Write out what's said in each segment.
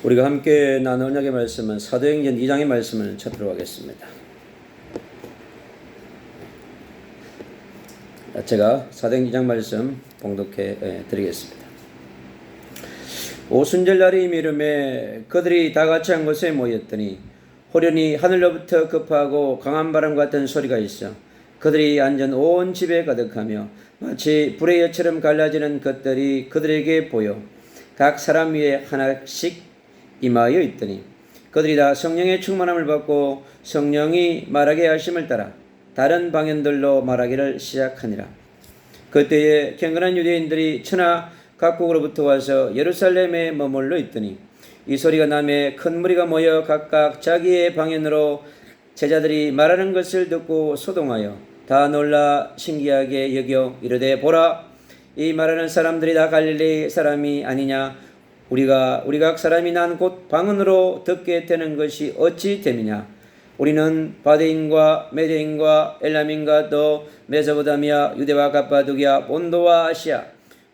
우리가 함께 나눌 언약의 말씀은 사도행전 2장의 말씀을 찾도록 하겠습니다. 제가 사도행전 2장 말씀 봉독해 드리겠습니다. 오순절날이 미름에 그들이 다 같이 한 곳에 모였더니 호련히 하늘로부터 급하고 강한 바람 같은 소리가 있어 그들이 앉은 온 집에 가득하며 마치 불의 여처럼 갈라지는 것들이 그들에게 보여 각 사람 위에 하나씩 임하여 있더니 그들이 다 성령의 충만함을 받고 성령이 말하게 하심을 따라 다른 방언들로 말하기를 시작하니라. 그때에 경건한 유대인들이 천하 각국으로부터 와서 예루살렘에 머물러 있더니 이 소리가 나매 큰 무리가 모여 각각 자기의 방언으로 제자들이 말하는 것을 듣고 소동하여 다 놀라 신기하게 여겨 이르되 보라, 이 말하는 사람들이 다 갈릴리 사람이 아니냐? 우리가 각 사람이 난 곧 방언으로 듣게 되는 것이 어찌 됨이냐? 우리는 바데인과 메데인과 엘람인과 또 메소포타미아, 유대와 갑바도기아, 본도와 아시아,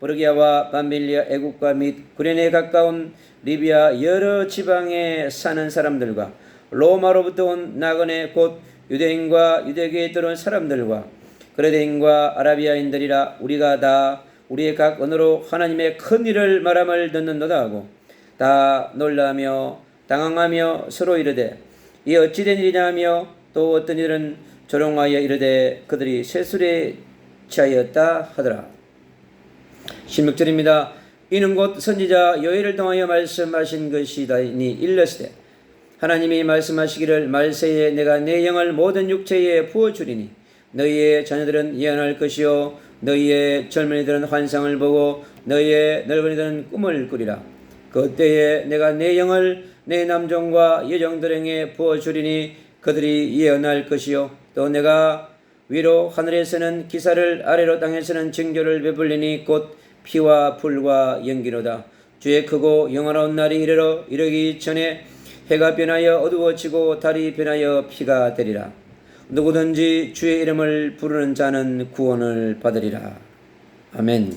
브르기아와 밤빌리아, 애국과 및 구레네에 가까운 리비아 여러 지방에 사는 사람들과 로마로부터 온 나그네 곧 유대인과 유대교에 들어온 사람들과 그레데인과 아라비아인들이라 우리가 다 우리의 각 언어로 하나님의 큰 일을 말함을 듣는도다 하고 다 놀라며 당황하며 서로 이르되 이 어찌 된 일이냐 하며 또 어떤 이들은 조롱하여 이르되 그들이 세술에 취하였다 하더라. 16절입니다. 이는 곧 선지자 요엘을 통하여 말씀하신 것이다니 일러스되 하나님이 말씀하시기를 말세에 내가 내 영을 모든 육체에 부어주리니 너희의 자녀들은 예언할 것이요 너희의 젊은이들은 환상을 보고 너희의 늙은이들은 꿈을 꾸리라. 그때에 내가 내 영을 내 남종과 여종들에게 부어주리니 그들이 예언할 것이요 또 내가 위로 하늘에서는 기사를 아래로 땅에서는 징조를 베풀리니 곧 피와 불과 연기로다. 주의 크고 영원한 날이 이르기 전에 해가 변하여 어두워지고 달이 변하여 피가 되리라. 누구든지 주의 이름을 부르는 자는 구원을 받으리라. 아멘.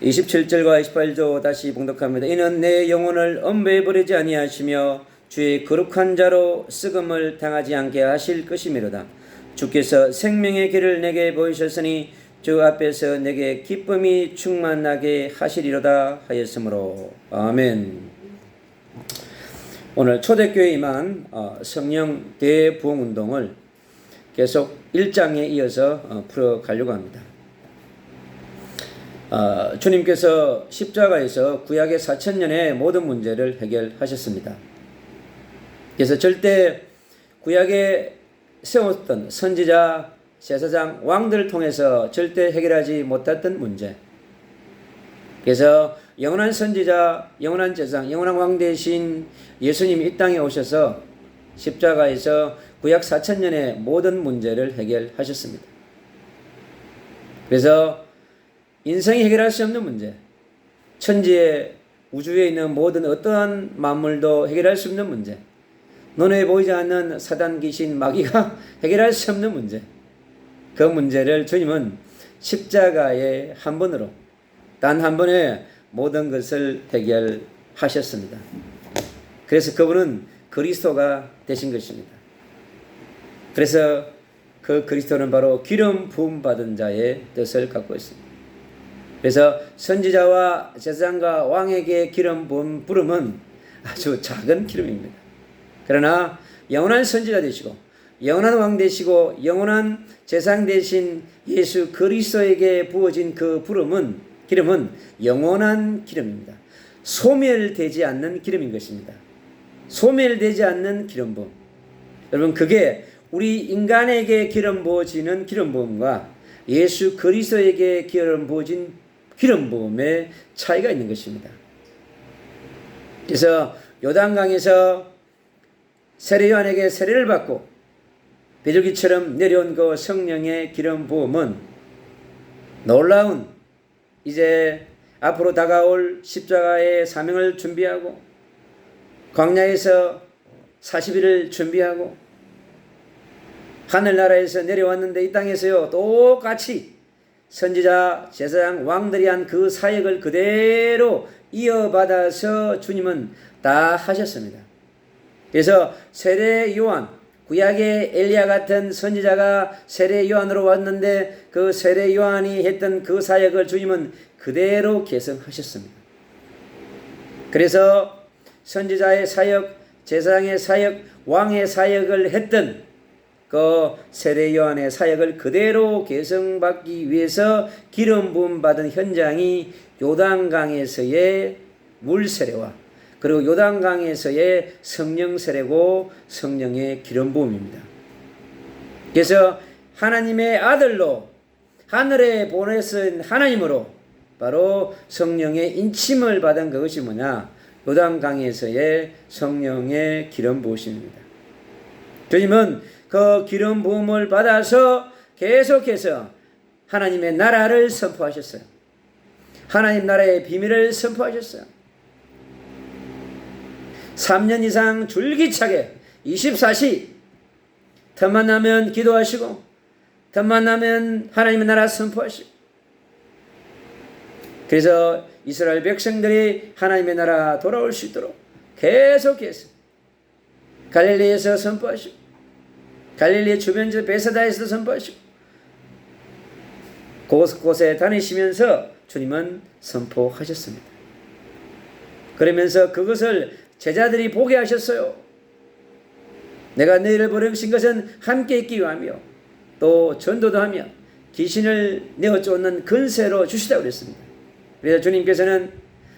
27절과 28절 다시 봉독합니다. 이는 내 영혼을 엄배해 버리지 아니하시며 주의 거룩한 자로 썩음을 당하지 않게 하실 것이미로다. 주께서 생명의 길을 내게 보이셨으니 주 앞에서 내게 기쁨이 충만하게 하시리로다 하였으므로. 아멘. 오늘 초대교회에 임한 성령 대부흥운동을 계속 1장에 이어서 풀어가려고 합니다. 주님께서 십자가에서 구약의 4000년의 모든 문제를 해결하셨습니다. 그래서 절대 구약에 세웠던 선지자, 제사장, 왕들을 통해서 절대 해결하지 못했던 문제. 그래서 영원한 선지자, 영원한 제사장, 영원한 왕 대신 예수님이 이 땅에 오셔서 십자가에서 구약 4000년의 모든 문제를 해결하셨습니다. 그래서 인생이 해결할 수 없는 문제, 천지에 우주에 있는 모든 어떠한 만물도 해결할 수 없는 문제, 눈에 보이지 않는 사단 귀신 마귀가 해결할 수 없는 문제, 그 문제를 주님은 십자가의 한 번으로 단 한 번에 모든 것을 해결하셨습니다. 그래서 그분은 그리스도가 되신 것입니다. 그래서 그 그리스도는 바로 기름 부음 받은 자의 뜻을 갖고 있습니다. 그래서 선지자와 제사장과 왕에게 기름 부음은 아주 작은 기름입니다. 그러나 영원한 선지자 되시고 영원한 왕 되시고 영원한 제사장 되신 예수 그리스도에게 부어진 그 기름은 영원한 기름입니다. 소멸되지 않는 기름인 것입니다. 소멸되지 않는 기름 부음. 여러분, 그게 우리 인간에게 기름 부어지는 기름 부음과 예수 그리스도에게 기름 부어진 기름 부음의 차이가 있는 것입니다. 그래서 요단강에서 세례요한에게 세례를 받고 비둘기처럼 내려온 그 성령의 기름 부음은 놀라운 이제 앞으로 다가올 십자가의 사명을 준비하고 광야에서 40일을 준비하고 하늘나라에서 내려왔는데 이 땅에서요 똑같이 선지자, 제사장, 왕들이 한 그 사역을 그대로 이어받아서 주님은 다 하셨습니다. 그래서 세례 요한, 구약의 엘리야 같은 선지자가 세례 요한으로 왔는데 그 세례 요한이 했던 그 사역을 주님은 그대로 계승하셨습니다. 그래서 선지자의 사역, 제사장의 사역, 왕의 사역을 했던 그 세례 요한의 사역을 그대로 계승받기 위해서 기름 부음 받은 현장이 요단강에서의 물 세례와 그리고 요단강에서의 성령 세례고 성령의 기름 부음입니다. 그래서 하나님의 아들로 하늘에 보내신 하나님으로 바로 성령의 인침을 받은 그것이 뭐냐? 요단강에서의 성령의 기름 부으심입니다. 주님은 그 기름 부음을 받아서 계속해서 하나님의 나라를 선포하셨어요. 하나님 나라의 비밀을 선포하셨어요. 3년 이상 줄기차게 24시 틈만 나면 기도하시고 틈만 나면 하나님의 나라 선포하시고, 그래서 이스라엘 백성들이 하나님의 나라 돌아올 수 있도록 계속해서 갈릴리에서 선포하시고 갈릴리 주변지 베사다에서도 선포하시고 곳곳에 다니시면서 주님은 선포하셨습니다. 그러면서 그것을 제자들이 보게 하셨어요. 내가 너희를 보내신 것은 함께 있기 위하며 또 전도도 하며 귀신을 내어 쫓는 근세로 주시다고 그랬습니다. 그래서 주님께서는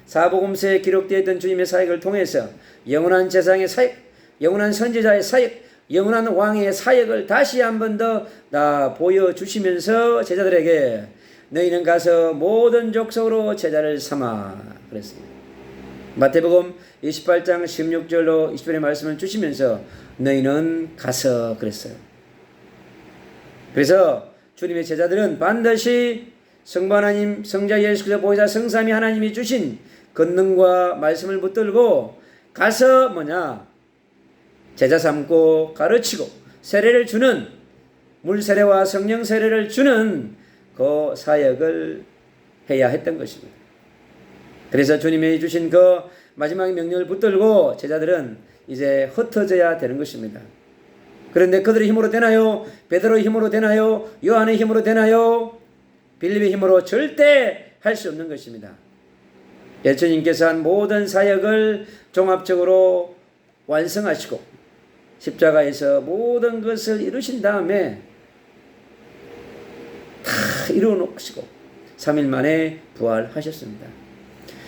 사복음서에 기록되어 있던 주님의 사역을 통해서 영원한 제사장의 사역, 영원한 선지자의 사역, 영원한 왕의 사역을 다시 한 번 더 보여주시면서 제자들에게 너희는 가서 모든 족속으로 제자를 삼아 그랬습니다. 마태복음 28장 16절로 20절의 말씀을 주시면서 너희는 가서 그랬어요. 그래서 주님의 제자들은 반드시 성부 하나님, 성자 예수 그리스도 보혜사 성삼위 하나님이 주신 권능과 말씀을 붙들고 가서 뭐냐? 제자 삼고 가르치고 세례를 주는, 물 세례와 성령 세례를 주는 그 사역을 해야 했던 것입니다. 그래서 주님이 주신 그 마지막 명령을 붙들고 제자들은 이제 흩어져야 되는 것입니다. 그런데 그들의 힘으로 되나요? 베드로의 힘으로 되나요? 요한의 힘으로 되나요? 빌립의 힘으로 절대 할 수 없는 것입니다. 예수님께서 한 모든 사역을 종합적으로 완성하시고 십자가에서 모든 것을 이루신 다음에 다 이루어놓으시고 3일 만에 부활하셨습니다.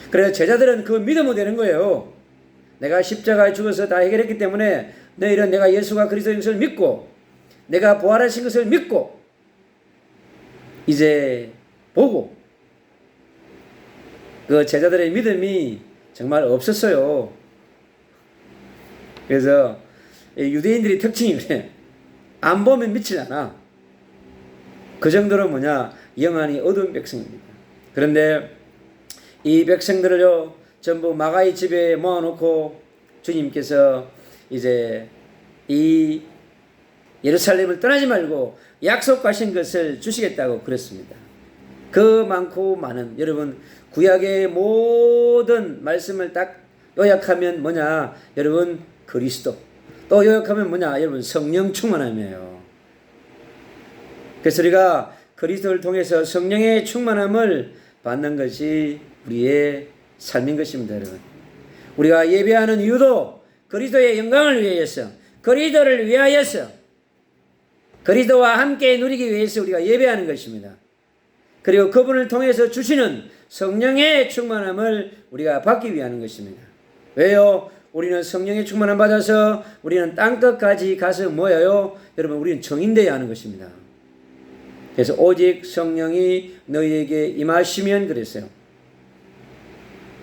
그래서 제자들은 그 믿으면 되는 거예요. 내가 십자가에 죽어서 다 해결했기 때문에 너희는 내가 예수가 그리스도인 것을 믿고 내가 부활하신 것을 믿고 이제 보고, 그 제자들의 믿음이 정말 없었어요. 그래서 유대인들이 특징이 그래. 안 보면 믿질 않아. 그 정도로 뭐냐? 영안이 어두운 백성입니다. 그런데 이 백성들을요 전부 마가의 집에 모아놓고 주님께서 이제 이 예루살렘을 떠나지 말고 약속하신 것을 주시겠다고 그랬습니다. 그 많고 많은, 여러분 구약의 모든 말씀을 딱 요약하면 뭐냐? 여러분 그리스도, 또 요약하면 뭐냐? 여러분 성령 충만함이에요. 그래서 우리가 그리스도를 통해서 성령의 충만함을 받는 것이 우리의 삶인 것입니다. 여러분, 우리가 예배하는 이유도 그리스도의 영광을 위하여서, 그리스도를 위하여서, 그리스도와 함께 누리기 위해서 우리가 예배하는 것입니다. 그리고 그분을 통해서 주시는 성령의 충만함을 우리가 받기 위한 것입니다. 왜요? 우리는 성령의 충만함 받아서 우리는 땅끝까지 가서 뭐예요? 여러분, 우리는 정인되어야 하는 것입니다. 그래서 오직 성령이 너희에게 임하시면 그랬어요.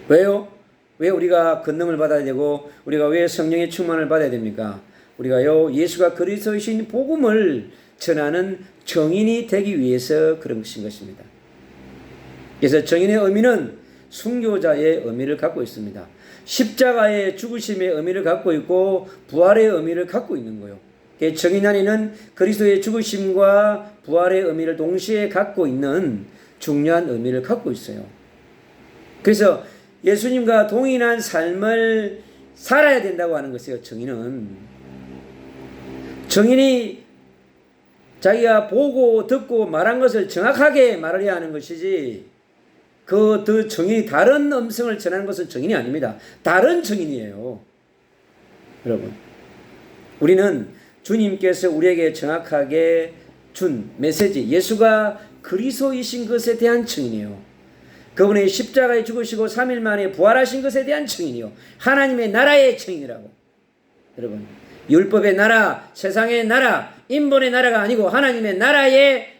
왜요? 왜 우리가 권능을 받아야 되고 우리가 왜 성령의 충만을 받아야 됩니까? 우리가요 예수가 그리스도이신 복음을 전하는 정인이 되기 위해서 그런 것입니다. 그래서 정인의 의미는 순교자의 의미를 갖고 있습니다. 십자가의 죽으심의 의미를 갖고 있고 부활의 의미를 갖고 있는 거예요. 정인 안에는 그리스도의 죽으심과 부활의 의미를 동시에 갖고 있는 중요한 의미를 갖고 있어요. 그래서 예수님과 동일한 삶을 살아야 된다고 하는 것이에요. 정인이 자기가 보고 듣고 말한 것을 정확하게 말하려 하는 것이지, 그 정인이 다른 음성을 전하는 것은 정인이 아닙니다. 다른 정인이에요. 여러분, 우리는 주님께서 우리에게 정확하게 준 메시지, 예수가 그리스도이신 것에 대한 증인이에요. 그분의 십자가에 죽으시고 3일 만에 부활하신 것에 대한 증인이요, 하나님의 나라의 증인이라고. 여러분, 율법의 나라, 세상의 나라, 인본의 나라가 아니고 하나님의 나라의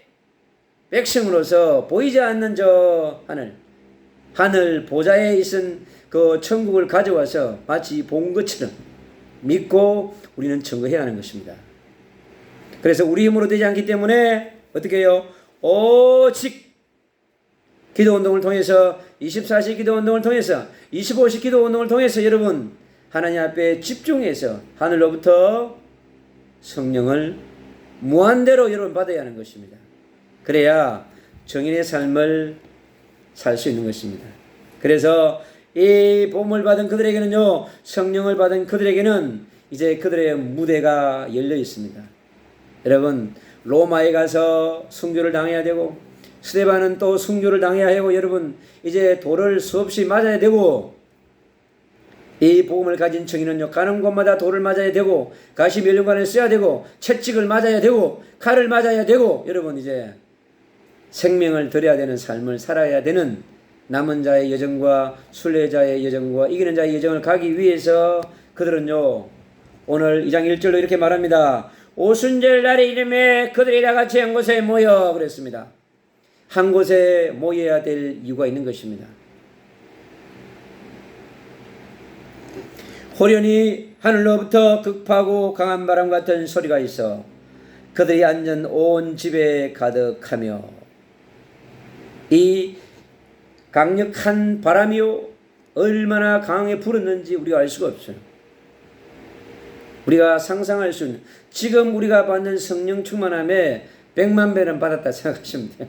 백성으로서 보이지 않는 저 하늘 보좌에 있은 그 천국을 가져와서 마치 본 것처럼 믿고 우리는 증거해야 하는 것입니다. 그래서 우리 힘으로 되지 않기 때문에 어떻게 해요? 오직 기도운동을 통해서, 24시 기도운동을 통해서, 25시 기도운동을 통해서 여러분 하나님 앞에 집중해서 하늘로부터 성령을 무한대로 여러분 받아야 하는 것입니다. 그래야 정인의 삶을 살 수 있는 것입니다. 그래서 이 복음을 받은 그들에게는요, 성령을 받은 그들에게는 이제 그들의 무대가 열려 있습니다. 여러분, 로마에 가서 순교를 당해야 되고, 스데반은 또 순교를 당해야 하고, 여러분 이제 돌을 수없이 맞아야 되고, 이 복음을 가진 정인은요, 가는 곳마다 돌을 맞아야 되고, 가시 멸류관을 써야 되고, 채찍을 맞아야 되고, 칼을 맞아야 되고, 여러분 이제 생명을 드려야 되는 삶을 살아야 되는 남은 자의 여정과 순례자의 여정과 이기는 자의 여정을 가기 위해서 그들은요, 오늘 2장 1절로 이렇게 말합니다. 오순절 날의 이름에 그들이 다 같이 한 곳에 모여, 그랬습니다. 한 곳에 모여야 될 이유가 있는 것입니다. 호련히 하늘로부터 급하고 강한 바람 같은 소리가 있어 그들이 앉은 온 집에 가득하며, 이 강력한 바람이요, 얼마나 강하게 불었는지 우리가 알 수가 없어요. 우리가 상상할 수 있는, 지금 우리가 받는 성령 충만함에 100만 배는 받았다 생각하시면 돼요.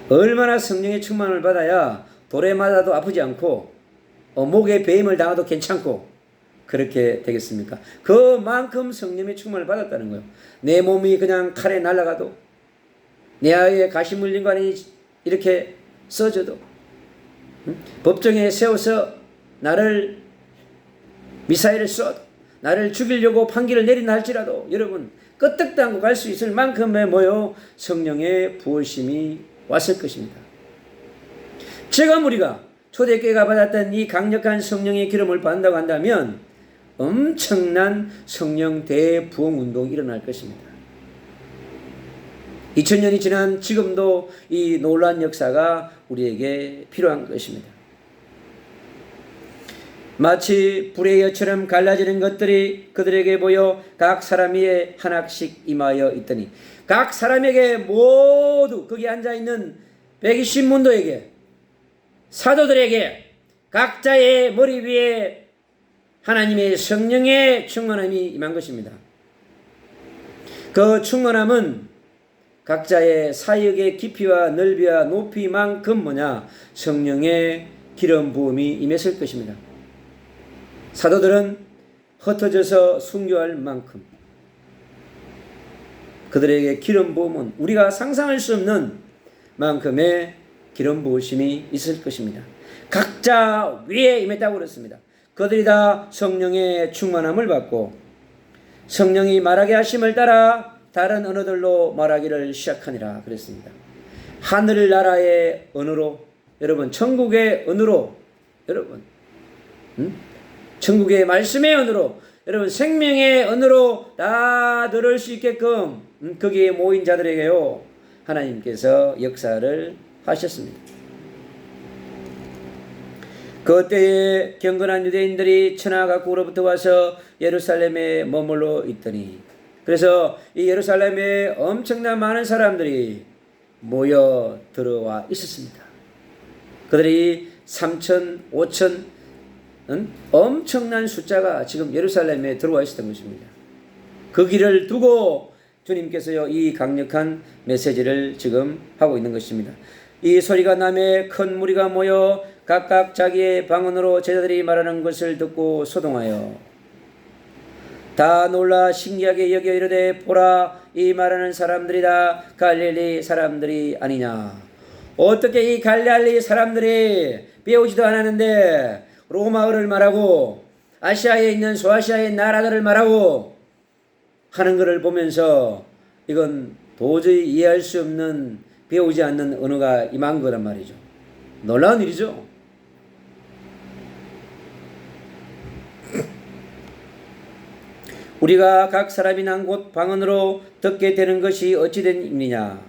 얼마나 성령의 충만을 받아야 돌에 맞아도 아프지 않고 목에 배임을 당해도 괜찮고 그렇게 되겠습니까? 그만큼 성령의 충만을 받았다는 거예요. 내 몸이 그냥 칼에 날아가도, 내 아이의 가시 물린 관이 이렇게 써져도, 법정에 세워서 나를 미사일을 쏘 나를 죽이려고 판기를 내린다 할지라도 여러분 끄떡도 않고 갈 수 있을 만큼의 성령의 부으심이 왔을 것입니다. 지금 우리가 초대교회가 받았던 이 강력한 성령의 기름을 받는다고 한다면 엄청난 성령 대부흥 운동이 일어날 것입니다. 2000년이 지난 지금도 이 놀라운 역사가 우리에게 필요한 것입니다. 마치 불의 여처럼 갈라지는 것들이 그들에게 보여 각 사람 위에 하나씩 임하여 있더니, 각 사람에게 모두 거기 앉아있는 120문도에게, 사도들에게 각자의 머리 위에 하나님의 성령의 충만함이 임한 것입니다. 그 충만함은 각자의 사역의 깊이와 넓이와 높이만큼 성령의 기름 부음이 임했을 것입니다. 사도들은 흩어져서 순교할 만큼 그들에게 기름 부음은 우리가 상상할 수 없는 만큼의 기름 부으심이 있을 것입니다. 각자 위에 임했다고 그랬습니다. 그들이 다 성령의 충만함을 받고 성령이 말하게 하심을 따라 다른 언어들로 말하기를 시작하니라 그랬습니다. 하늘나라의 언어로, 여러분 천국의 언어로, 여러분 천국의 말씀의 언어로, 여러분 생명의 언어로 다 들을 수 있게끔 거기에 모인 자들에게요 하나님께서 역사를 하셨습니다. 그때에 경건한 유대인들이 천하 각국으로부터 와서 예루살렘에 머물러 있더니, 그래서 이 예루살렘에 엄청난 많은 사람들이 모여 들어와 있었습니다. 그들이 3천, 5천 엄청난 숫자가 지금 예루살렘에 들어와 있었던 것입니다. 그 길을 두고 주님께서요 이 강력한 메시지를 지금 하고 있는 것입니다. 이 소리가 나매 큰 무리가 모여 각각 자기의 방언으로 제자들이 말하는 것을 듣고 소동하여 다 놀라 신기하게 여겨 이르되 보라 이 말하는 사람들이다 갈릴리 사람들이 아니냐. 어떻게 이 갈릴리 사람들이 배우지도 않았는데 로마어를 말하고 아시아에 있는 소아시아의 나라들을 말하고 하는 것을 보면서 이건 도저히 이해할 수 없는 배우지 않는 언어가 임한 거란 말이죠. 놀라운 일이죠. 우리가 각 사람이 난 곳 방언으로 듣게 되는 것이 어찌된 일이냐.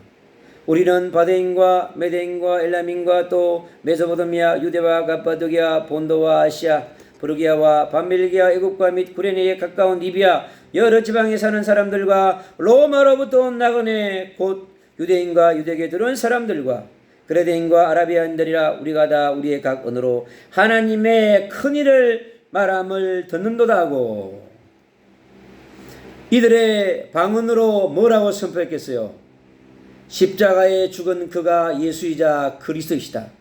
우리는 바데인과 메데인과 엘람인과 또 메소포타미아 유대와 갑바도기아 본도와 아시아 브루기아와 밤밀기아 애국과 및 구레네에 가까운 리비아 여러 지방에 사는 사람들과 로마로부터 온 나그네 곧 유대인과 유대계 들어온 사람들과 그레데인과 아라비아인들이라 우리가 다 우리의 각 언어로 하나님의 큰일을 말함을 듣는도다 하고 이들의 방언으로 뭐라고 선포했겠어요? 십자가에 죽은 그가 예수이자 그리스도이시다.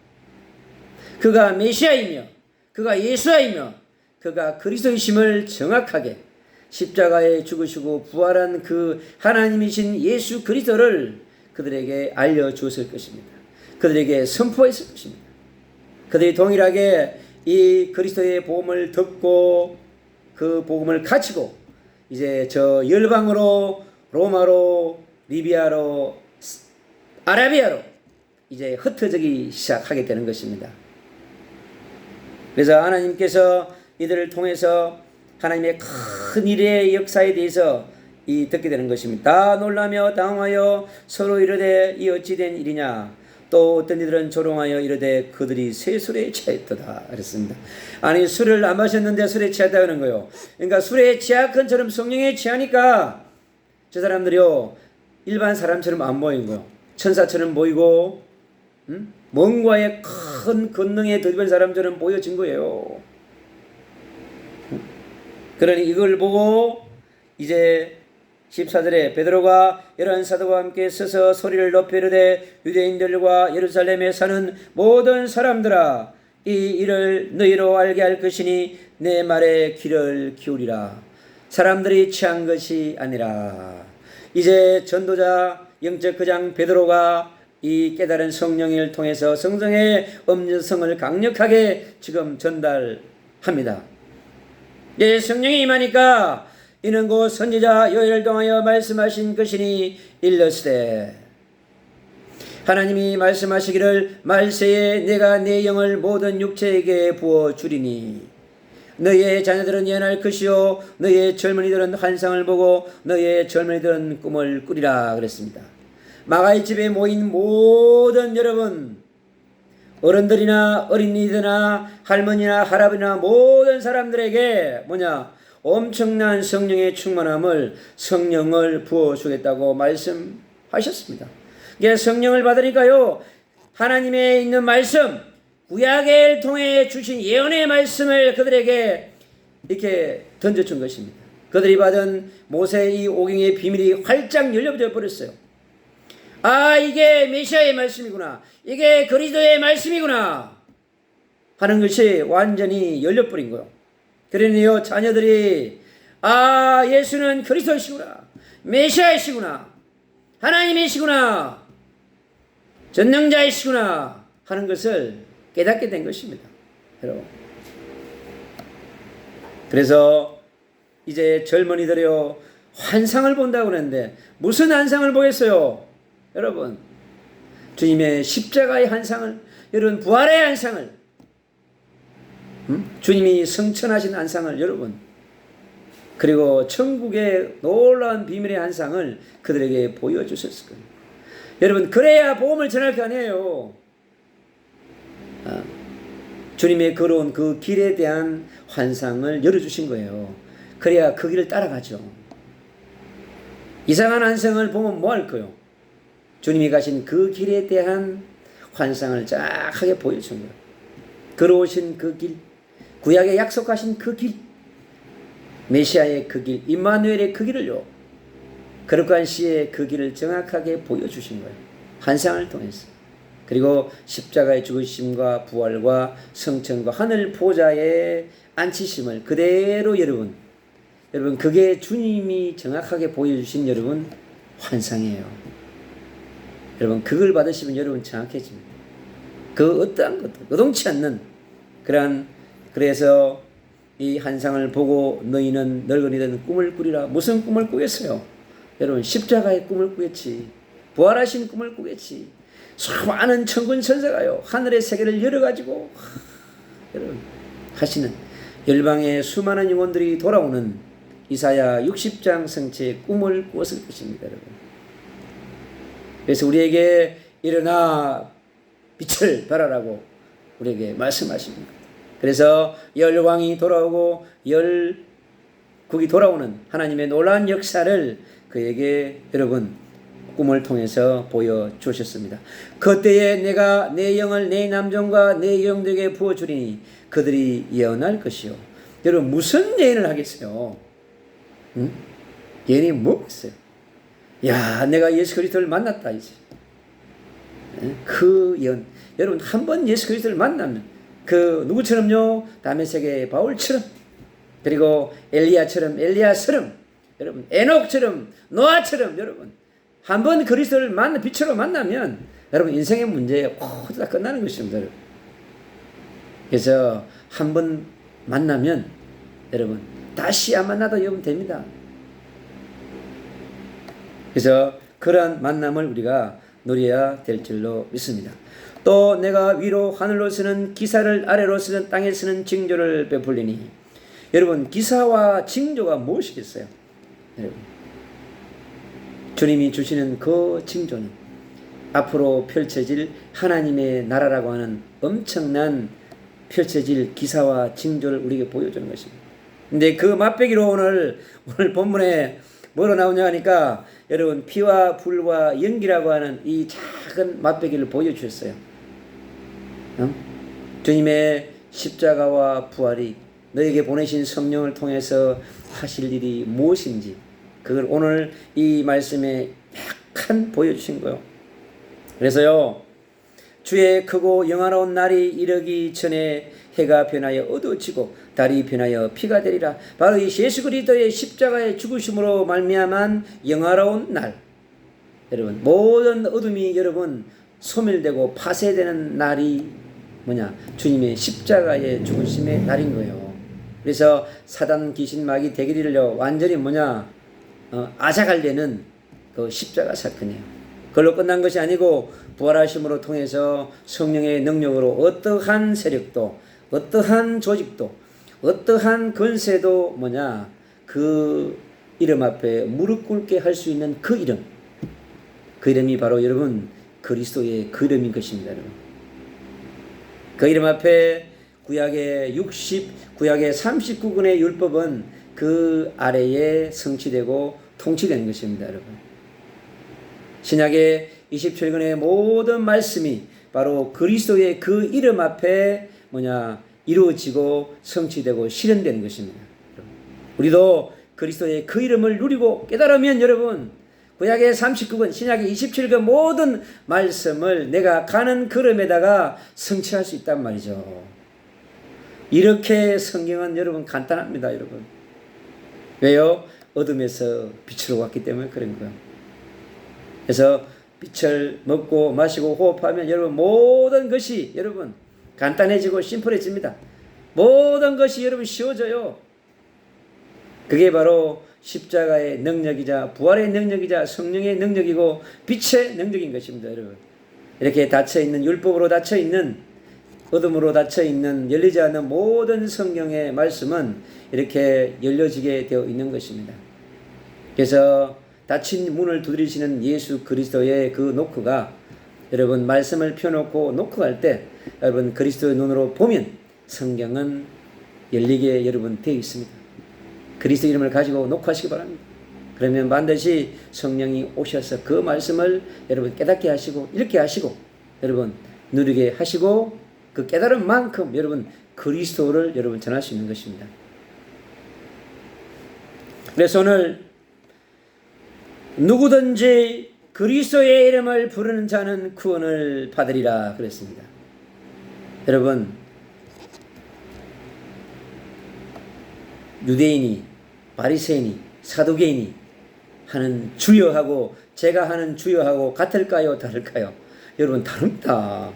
그가 메시아이며 그가 예수이며 그가 그리스도이심을 정확하게 십자가에 죽으시고 부활한 그 하나님이신 예수 그리스도를 그들에게 알려주었을 것입니다. 그들에게 선포했을 것입니다. 그들이 동일하게 이 그리스도의 복음을 듣고 그 복음을 가지고 이제 저 열방으로 로마로 리비아로 아라비아로 이제 흩어지기 시작하게 되는 것입니다. 그래서 하나님께서 이들을 통해서 하나님의 큰 일의 역사에 대해서 듣게 되는 것입니다. 다 놀라며 당황하여 서로 이르되 이 어찌된 일이냐. 또 어떤 이들은 조롱하여 이르되 그들이 새 술에 취했도다 그랬습니다. 아니 술을 안 마셨는데 술에 취했다는 거예요. 그러니까 술에 취한 처럼 성령에 취하니까 저 사람들이요 일반 사람처럼 안 보이는 거예요. 천사처럼 보이고 뭔가의 큰 권능에 덧입은 사람처럼 보여진 거예요. 그러니 이걸 보고 이제 14절에 베드로가 이러한 사도와 함께 서서 소리를 높여 이르되 유대인들과 예루살렘에 사는 모든 사람들아 이 일을 너희로 알게 할 것이니 내 말에 귀를 기울이라. 사람들이 취한 것이 아니라 이제 전도자 영적 거장 베드로가 이 깨달은 성령을 통해서 성성의 음성을 강력하게 지금 전달합니다. 이제 성령이 임하니까 이는 곧 선지자 요엘을 통하여 말씀하신 것이니 일렀으되 하나님이 말씀하시기를 말세에 내가 내 영을 모든 육체에게 부어주리니 너희의 자녀들은 예언할 것이요 너희의 젊은이들은 환상을 보고 너희의 젊은이들은 꿈을 꾸리라 그랬습니다. 마가의 집에 모인 모든 여러분 어른들이나 어린이들이나 할머니나 할아버지나 모든 사람들에게 엄청난 성령의 충만함을 성령을 부어주겠다고 말씀하셨습니다. 이게 성령을 받으니까요 하나님의 있는 말씀 구약을 통해 주신 예언의 말씀을 그들에게 이렇게 던져준 것입니다. 그들이 받은 모세의 이 오경의 비밀이 활짝 열려져 버렸어요. 아 이게 메시아의 말씀이구나 이게 그리스도의 말씀이구나 하는 것이 완전히 열려버린 거예요. 그러니요 자녀들이 아 예수는 그리스도이시구나 메시아이시구나 하나님이시구나 전능자이시구나 하는 것을 깨닫게 된 것입니다. 여러분 그래서 이제 젊은이들이요 환상을 본다고 그러는데 무슨 환상을 보겠어요? 여러분 주님의 십자가의 환상을 여러분 부활의 환상을 주님이 성천하신 환상을 여러분 그리고 천국의 놀라운 비밀의 환상을 그들에게 보여주셨을 거예요. 여러분 그래야 복음을 전할 거 아니에요. 주님의 걸어온 그 길에 대한 환상을 열어주신 거예요. 그래야 그 길을 따라가죠. 이상한 환상을 보면 뭐 할 거예요? 주님이 가신 그 길에 대한 환상을 쫙하게 보여준 거예요. 걸어오신 그 길, 구약에 약속하신 그 길, 메시아의 그 길, 임마누엘의 그 길을요 거룩한 시에 그 길을 정확하게 보여주신 거예요. 환상을 통해서. 그리고 십자가의 죽으심과 부활과 성천과 하늘 보좌의 앉히심을 그대로 여러분 그게 주님이 정확하게 보여주신 여러분 환상이에요. 여러분 그걸 받으시면 여러분 정확해집니다. 그 어떠한 것도 의동치 않는 그래서 이 환상을 보고 너희는 늙은이든 꿈을 꾸리라. 무슨 꿈을 꾸겠어요? 여러분 십자가의 꿈을 꾸겠지. 부활하신 꿈을 꾸겠지. 수많은 천군 천사가요 하늘의 세계를 열어가지고 여러분 하시는 열방의 수많은 영혼들이 돌아오는 이사야 60장 성취의 꿈을 꾸었을 것입니다. 여러분. 그래서 우리에게 일어나 빛을 발하라고 우리에게 말씀하십니다. 그래서 열왕이 돌아오고 열국이 돌아오는 하나님의 놀라운 역사를 그에게 여러분 꿈을 통해서 보여주셨습니다. 그때에 내가 내 영을 내 남종과 내 영들에게 부어주리니 그들이 예언할 것이요. 여러분 무슨 예언을 하겠어요? 응? 예언이 뭐겠어요? 야, 내가 예수 그리스도를 만났다 이제. 그 예언. 여러분 한 번 예수 그리스도를 만나면 그 누구처럼요? 다메섹의 바울처럼 그리고 엘리야처럼 여러분 에녹처럼 노아처럼 여러분 한 번 그리스도를 빛으로 만나면 여러분 인생의 문제 모두 다 끝나는 것입니다. 여러분. 그래서 한 번 만나면 여러분 다시 안 만나도 여러분 됩니다. 그래서 그러한 만남을 우리가 누려야 될 줄로 믿습니다. 또 내가 위로 하늘로서는 기사를 아래로서는 땅에서는 징조를 베풀리니 여러분 기사와 징조가 무엇이겠어요? 여러분 주님이 주시는 그 징조는 앞으로 펼쳐질 하나님의 나라라고 하는 엄청난 펼쳐질 기사와 징조를 우리에게 보여주는 것입니다. 근데 그 맛배기로 오늘 본문에 뭐로 나오냐 하니까 여러분 피와 불과 연기라고 하는 이 작은 맛배기를 보여주셨어요. 주님의 십자가와 부활이 너에게 보내신 성령을 통해서 하실 일이 무엇인지 그걸 오늘 이 말씀에 약간 보여주신 거예요. 그래서요 주의 크고 영화로운 날이 이르기 전에 해가 변하여 어두워지고 달이 변하여 피가 되리라. 바로 이 예수 그리스도의 십자가의 죽으심으로 말미암은 영화로운 날 여러분 모든 어둠이 여러분 소멸되고 파쇄되는 날이 뭐냐 주님의 십자가의 죽으심의 날인 거예요. 그래서 사단 귀신 마귀 대기리를요 완전히 아작하려는 그 십자가 사건이에요. 그걸로 끝난 것이 아니고 부활하심으로 통해서 성령의 능력으로 어떠한 세력도 어떠한 조직도 어떠한 권세도 그 이름 앞에 무릎 꿇게 할 수 있는 그 이름이 바로 여러분 그리스도의 그 이름인 것입니다. 여러분. 그 이름 앞에 구약의 39권의 율법은 그 아래에 성취되고 통치되는 것입니다. 여러분. 신약의 27권의 모든 말씀이 바로 그리스도의 그 이름 앞에 이루어지고 성취되고 실현되는 것입니다. 우리도 그리스도의 그 이름을 누리고 깨달으면 여러분 구약의 39권 신약의 27권 모든 말씀을 내가 가는 걸음에다가 성취할 수 있단 말이죠. 이렇게 성경은 여러분 간단합니다. 여러분 왜요? 어둠에서 빛으로 왔기 때문에 그런 거예요. 그래서 빛을 먹고 마시고 호흡하면 여러분 모든 것이 여러분 간단해지고 심플해집니다. 모든 것이 여러분 쉬워져요. 그게 바로 십자가의 능력이자 부활의 능력이자 성령의 능력이고 빛의 능력인 것입니다. 여러분 이렇게 닫혀있는 율법으로 닫혀있는 어둠으로 닫혀있는 열리지 않는 모든 성경의 말씀은 이렇게 열려지게 되어 있는 것입니다. 그래서 닫힌 문을 두드리시는 예수 그리스도의 그 노크가 여러분 말씀을 펴놓고 노크할 때 여러분 그리스도의 눈으로 보면 성경은 열리게 여러분 되어 있습니다. 그리스도 이름을 가지고 노크하시기 바랍니다. 그러면 반드시 성령이 오셔서 그 말씀을 여러분 깨닫게 하시고 읽게 하시고 여러분 누리게 하시고 그 깨달은 만큼 여러분 그리스도를 여러분 전할 수 있는 것입니다. 그래서 오늘 누구든지 그리스도의 이름을 부르는 자는 구원을 받으리라 그랬습니다. 여러분, 유대인이, 바리새인이, 사두개인이 하는 주여하고 제가 하는 주여하고 같을까요? 다를까요? 여러분, 다릅니다.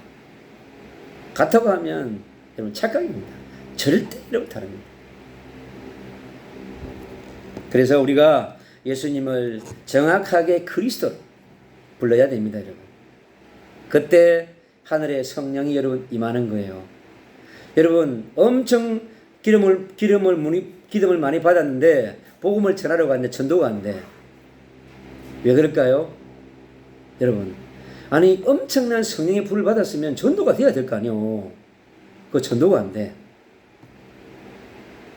같다고 하면 여러분 착각입니다. 절대로 다릅니다. 그래서 우리가 예수님을 정확하게 그리스도로 불러야 됩니다, 여러분. 그때 하늘의 성령이 여러분 임하는 거예요. 여러분, 엄청 기름을 많이 받았는데 복음을 전하러 갔는데 전도가 안 돼. 왜 그럴까요? 여러분, 아니 엄청난 성령의 불을 받았으면 전도가 돼야 될 거 아니에요. 그 전도가 안 돼.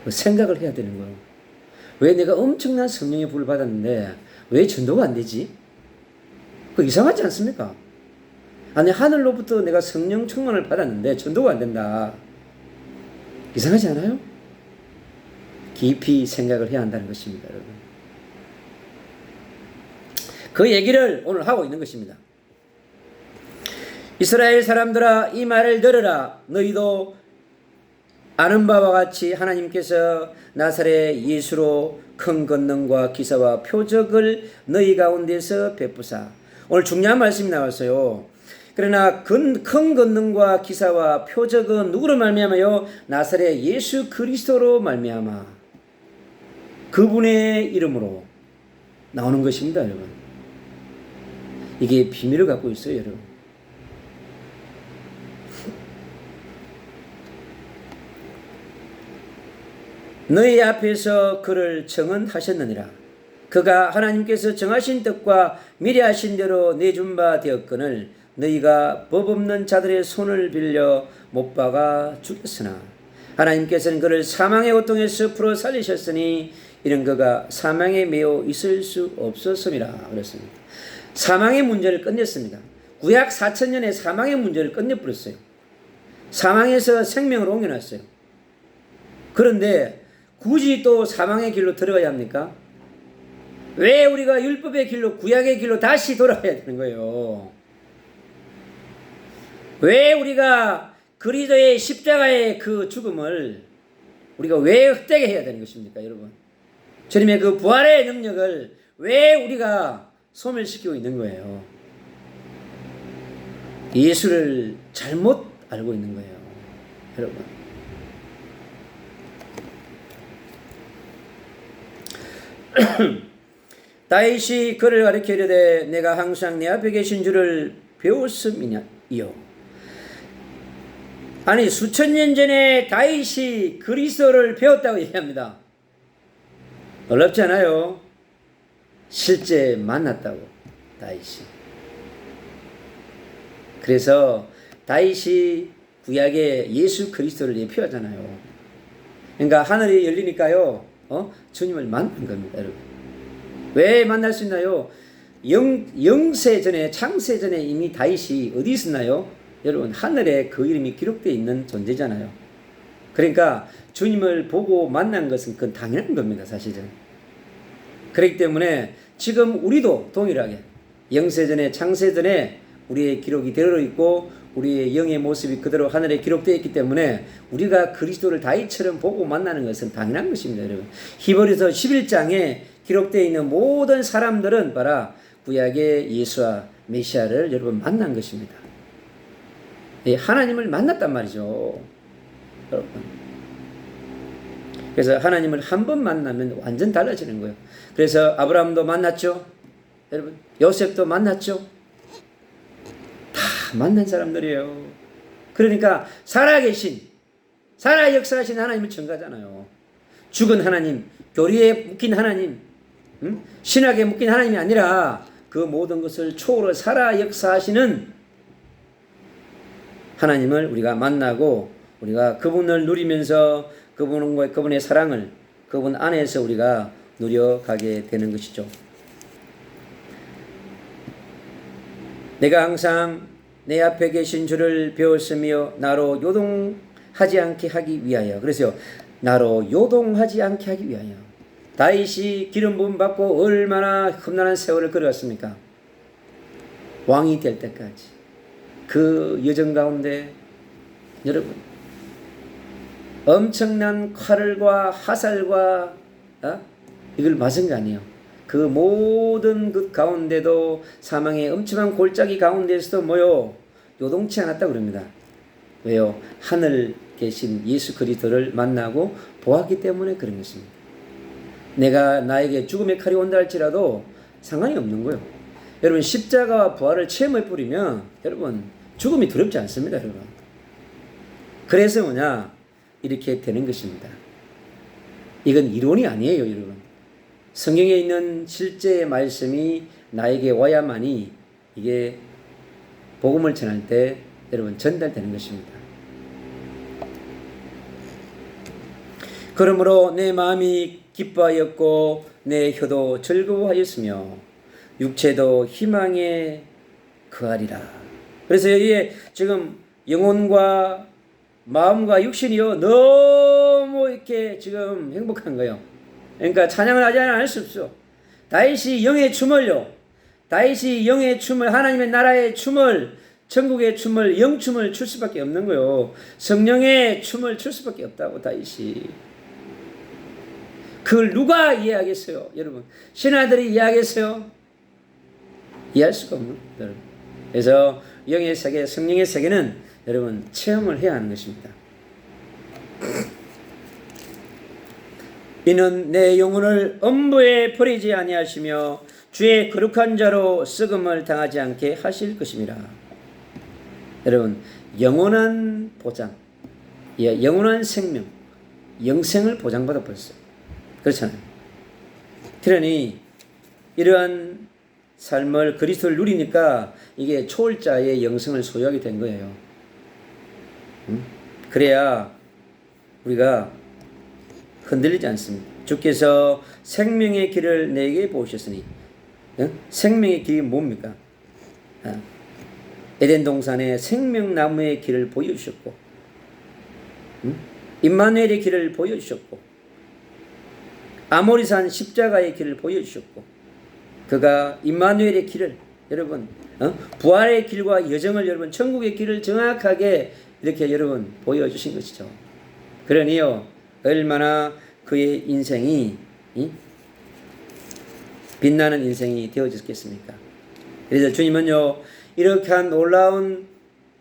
그 생각을 해야 되는 거예요. 왜 내가 엄청난 성령의 불을 받았는데 왜 전도가 안 되지? 그 이상하지 않습니까? 아니 하늘로부터 내가 성령 충만을 받았는데 전도가 안 된다. 이상하지 않아요? 깊이 생각을 해야 한다는 것입니다, 여러분. 그 얘기를 오늘 하고 있는 것입니다. 이스라엘 사람들아, 이 말을 들으라. 너희도 아는 바와 같이 하나님께서 나사렛 예수로 큰 권능과 기사와 표적을 너희 가운데서 베푸사. 오늘 중요한 말씀이 나왔어요. 그러나 큰 권능과 기사와 표적은 누구로 말미암아요? 나사렛 예수 그리스도로 말미암아. 그분의 이름으로 나오는 것입니다, 여러분. 이게 비밀을 갖고 있어요, 여러분. 너희 앞에서 그를 정언하셨느니라. 그가 하나님께서 정하신 뜻과 미리 하신 대로 내준 바 되었거늘 너희가 법 없는 자들의 손을 빌려 못 박아 죽였으나 하나님께서는 그를 사망의 고통에서 풀어 살리셨으니 이런 그가 사망에 매여 있을 수 없었음이라 그랬습니다. 사망의 문제를 끝냈습니다. 구약 4000년에 사망의 문제를 끝내버렸어요. 사망에서 생명으로 옮겨놨어요. 그런데 굳이 또 사망의 길로 들어가야 합니까? 왜 우리가 율법의 길로, 구약의 길로 다시 돌아가야 되는 거예요? 왜 우리가 그리스도의 십자가의 그 죽음을 우리가 왜 헛되게 해야 되는 것입니까, 여러분? 주님의 그 부활의 능력을 왜 우리가 소멸시키고 있는 거예요? 예수를 잘못 알고 있는 거예요, 여러분. 다윗이 그를 가리켜 이르되 내가 항상 내 앞에 계신 줄을 배웠음이요. 아니 수천 년 전에 다윗이 그리스도를 배웠다고 얘기합니다. 놀랍지 않아요? 실제 만났다고, 다윗이. 그래서 다윗이 구약의 예수 그리스도를 예표하잖아요. 그러니까 하늘이 열리니까요, 주님을 만난 겁니다, 여러분. 왜 만날 수 있나요? 영세 전에, 창세 전에 이미 다윗이 어디 있었나요? 여러분, 하늘에 그 이름이 기록되어 있는 존재잖아요. 그러니까 주님을 보고 만난 것은 그건 당연한 겁니다, 사실은. 그렇기 때문에 지금 우리도 동일하게 영세 전에, 창세 전에 우리의 기록이 되어 있고 우리의 영의 모습이 그대로 하늘에 기록되어 있기 때문에 우리가 그리스도를 다윗처럼 보고 만나는 것은 당연한 것입니다, 여러분. 히브리서 11장에 기록되어 있는 모든 사람들은 봐라, 구약의 예수와 메시아를 여러분 만난 것입니다. 하나님을 만났단 말이죠, 여러분. 그래서 하나님을 한 번 만나면 완전 달라지는 거예요. 그래서 아브라함도 만났죠, 여러분. 요셉도 만났죠. 다 만난 사람들이에요. 그러니까 살아계신, 살아 역사하신 하나님을 증거하잖아요. 죽은 하나님, 교리에 묶인 하나님, 신학에 묶인 하나님이 아니라 그 모든 것을 초월해 살아 역사하시는 하나님을 우리가 만나고 우리가 그분을 누리면서 그분의 사랑을 그분 안에서 우리가 누려가게 되는 것이죠. 내가 항상 내 앞에 계신 줄을 배웠으며 나로 요동하지 않게 하기 위하여. 그래서 나로 요동하지 않게 하기 위하여. 다윗이 기름 부음 받고 얼마나 험난한 세월을 걸어갔습니까? 왕이 될 때까지. 그 여정 가운데 여러분 엄청난 칼과 화살과 이걸 맞은 거 아니에요. 그 모든 그 가운데도 사망의 엄청난 골짜기 가운데에서도 요동치 않았다 그럽니다. 왜요? 하늘 계신 예수 그리스도를 만나고 보았기 때문에 그런 것입니다. 내가 나에게 죽음의 칼이 온다 할지라도 상관이 없는 거예요. 여러분 십자가와 부활을 체험해 버리면 여러분 죽음이 두렵지 않습니다. 여러분. 그래서 이렇게 되는 것입니다. 이건 이론이 아니에요. 여러분. 성경에 있는 실제의 말씀이 나에게 와야만이 이게 복음을 전할 때 여러분 전달되는 것입니다. 그러므로 내 마음이 기뻐하였고 내 혀도 즐거워하였으며 육체도 희망에 거하리라. 그래서 여기에 지금 영혼과 마음과 육신이요 너무 이렇게 지금 행복한 거예요. 그러니까 찬양을 하지 않을 수 없어. 다윗이 영의 춤을요. 다윗이 영의 춤을 하나님의 나라의 춤을 천국의 춤을 영춤을 출 수밖에 없는 거예요. 성령의 춤을 출 수밖에 없다고 다윗이. 그걸 누가 이해하겠어요? 여러분 신하들이 이해하겠어요? 이해할 수가 없는 여러분. 그래서 영의 세계 성령의 세계는 여러분 체험을 해야 하는 것입니다. 이는 내 영혼을 엄부에 버리지 아니하시며 주의 거룩한 자로 썩음을 당하지 않게 하실 것입니다. 여러분 영원한 보장, 영원한 생명, 영생을 보장받아 버렸어요. 그렇잖아요. 그러니 이러한 삶을 그리스도를 누리니까 이게 초월자의 영생을 소유하게 된 거예요. 그래야 우리가 흔들리지 않습니다. 주께서 생명의 길을 내게 보셨으니 생명의 길이 뭡니까? 에덴 동산에 생명나무의 길을 보여주셨고 임마누엘의 길을 보여주셨고 아모리산 십자가의 길을 보여주셨고 그가 임마누엘의 길을 여러분 부활의 길과 여정을 여러분 천국의 길을 정확하게 이렇게 여러분 보여주신 것이죠. 그러니요 얼마나 그의 인생이 빛나는 인생이 되어졌겠습니까? 그래서 주님은요 이렇게 한 놀라운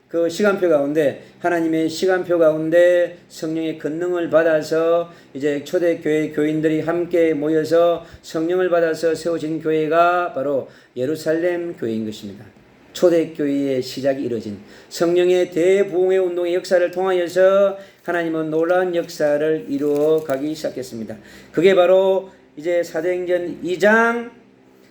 그 시간표 가운데 하나님의 시간표 가운데 성령의 권능을 받아서 이제 초대교회 교인들이 함께 모여서 성령을 받아서 세워진 교회가 바로 예루살렘 교회인 것입니다. 초대교회의 시작이 이루어진 성령의 대부흥의 운동의 역사를 통하여서 하나님은 놀라운 역사를 이루어 가기 시작했습니다. 그게 바로 이제 사도행전 2장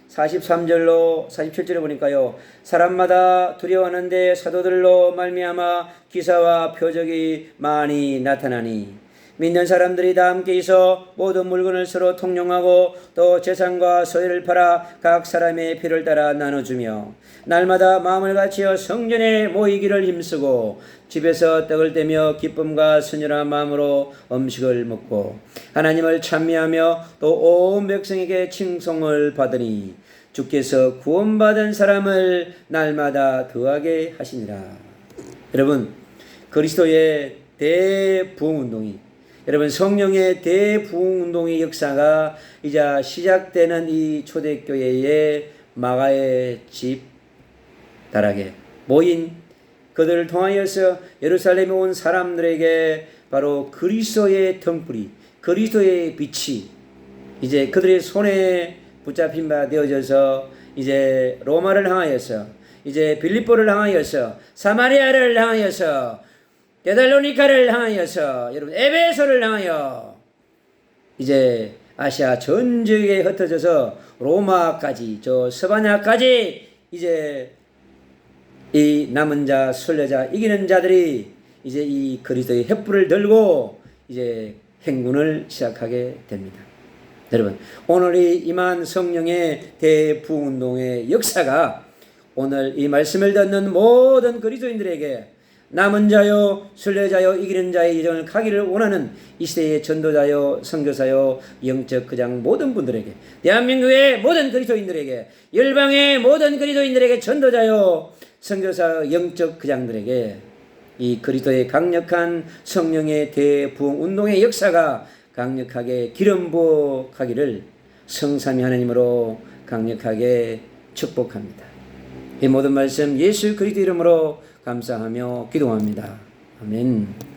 43절로 47절에 보니까요. 사람마다 두려워하는데 사도들로 말미암아 기사와 표적이 많이 나타나니 믿는 사람들이 다 함께 있어 모든 물건을 서로 통용하고 또 재산과 소유를 팔아 각 사람의 필요를 따라 나눠주며 날마다 마음을 같이어 성전에 모이기를 힘쓰고 집에서 떡을 떼며 기쁨과 순전한 마음으로 음식을 먹고 하나님을 찬미하며 또 온 백성에게 칭송을 받으니 주께서 구원받은 사람을 날마다 더하게 하시니라. 여러분 그리스도의 대부흥운동이 여러분 성령의 대부흥운동의 역사가 이제 시작되는 이 초대교회의 마가의 집 다락에 모인 그들을 통하여서 예루살렘에 온 사람들에게 바로 그리스도의 등불이 그리스도의 빛이 이제 그들의 손에 붙잡힌 바 되어져서 이제 로마를 향하여서 이제 빌립보를 향하여서 사마리아를 향하여서 데살로니카를 향하여서 여러분 에베소를 향하여 이제 아시아 전 지역에 흩어져서 로마까지 저 스바냐까지 이제 이 남은 자 순례자 이기는 자들이 이제 이 그리스도의 횃불을 들고 이제 행군을 시작하게 됩니다. 여러분 오늘이 임한 성령의 대부흥운동의 역사가 오늘 이 말씀을 듣는 모든 그리스도인들에게 남은 자요, 순례자요, 이기는 자의 여정을 가기를 원하는 이 시대의 전도자요, 선교사요, 영적 그장 모든 분들에게, 대한민국의 모든 그리스도인들에게, 열방의 모든 그리스도인들에게 전도자요, 선교사, 영적 그장들에게 이 그리스도의 강력한 성령의 대부흥 운동의 역사가 강력하게 기름 부어가기를 성삼위 하나님으로 강력하게 축복합니다. 이 모든 말씀 예수 그리스도 이름으로 감사하며 기도합니다. 아멘.